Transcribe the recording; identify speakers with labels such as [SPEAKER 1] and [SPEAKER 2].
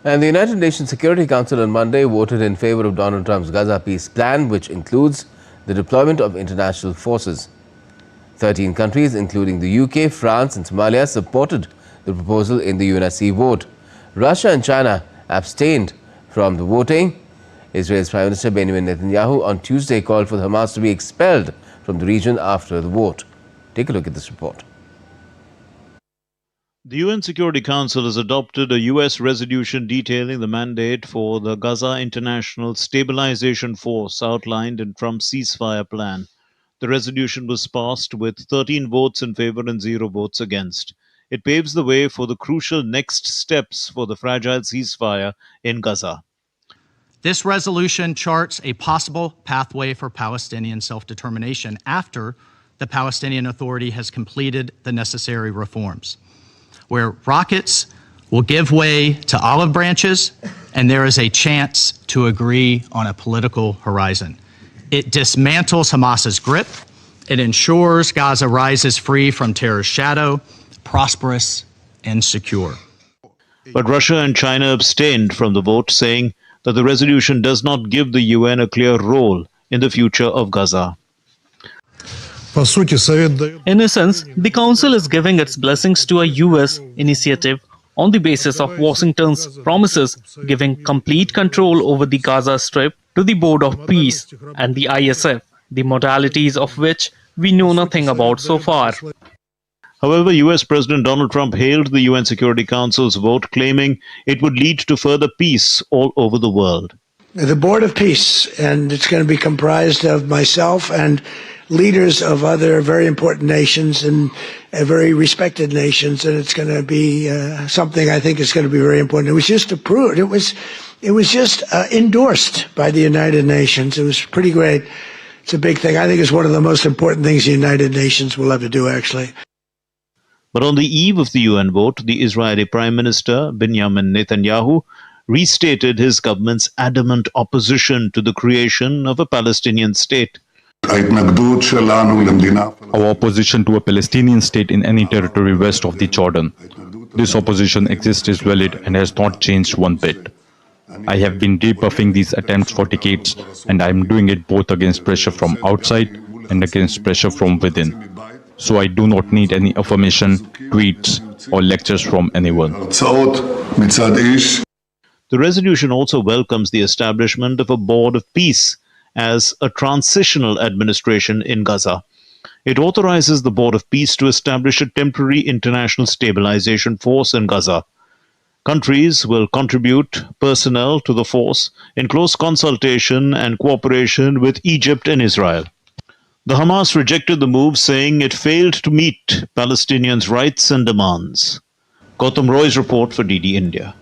[SPEAKER 1] And the United Nations Security Council on Monday voted in favour of Donald Trump's Gaza peace plan, which includes the deployment of international forces. 13 countries, including the UK, France and Somalia, supported the proposal in the UNSC vote. Russia and China abstained from the voting. Israel's Prime Minister Benjamin Netanyahu on Tuesday called for Hamas to be expelled from the region after the vote. Take a look at this report.
[SPEAKER 2] The UN Security Council has adopted a US resolution detailing the mandate for the Gaza International Stabilization Force outlined in Trump's ceasefire plan. The resolution was passed with 13 votes in favor and 0 votes against. It paves the way for the crucial next steps for the fragile ceasefire in Gaza.
[SPEAKER 3] This resolution charts a possible pathway for Palestinian self-determination after the Palestinian Authority has completed the necessary reforms, where rockets will give way to olive branches and there is a chance to agree on a political horizon. It dismantles Hamas's grip. It ensures Gaza rises free from terror's shadow, prosperous and secure.
[SPEAKER 2] But Russia and China abstained from the vote, saying that the resolution does not give the UN a clear role in the future of Gaza.
[SPEAKER 4] In essence, the Council is giving its blessings to a US initiative on the basis of Washington's promises giving complete control over the Gaza Strip to the Board of Peace and the ISF, the modalities of which we know nothing about so far.
[SPEAKER 2] However, US President Donald Trump hailed the UN Security Council's vote, claiming it would lead to further peace all over the world.
[SPEAKER 5] The Board of Peace, and it's going to be comprised of myself and leaders of other very important nations and very respected nations, and it's going to be something I think is going to be very important. It was just approved. It was just endorsed by the United Nations. It was pretty great. It's a big thing. I think it's one of the most important things the United Nations will ever do, actually.
[SPEAKER 2] But on the eve of the UN vote, the Israeli Prime Minister Benjamin Netanyahu restated his government's adamant opposition to the creation of a Palestinian state.
[SPEAKER 6] Our opposition to a Palestinian state in any territory west of the Jordan. This opposition exists is valid and has not changed one bit. I have been rebuffing these attempts for decades, and I am doing it both against pressure from outside and against pressure from within. So I do not need any affirmation, tweets, or lectures from anyone.
[SPEAKER 2] The resolution also welcomes the establishment of a Board of Peace as a transitional administration in Gaza. It authorizes the Board of Peace to establish a temporary International Stabilization Force in Gaza. Countries will contribute personnel to the force in close consultation and cooperation with Egypt and Israel. The Hamas rejected the move, saying it failed to meet Palestinians' rights and demands. Gautam Roy's report for DD India.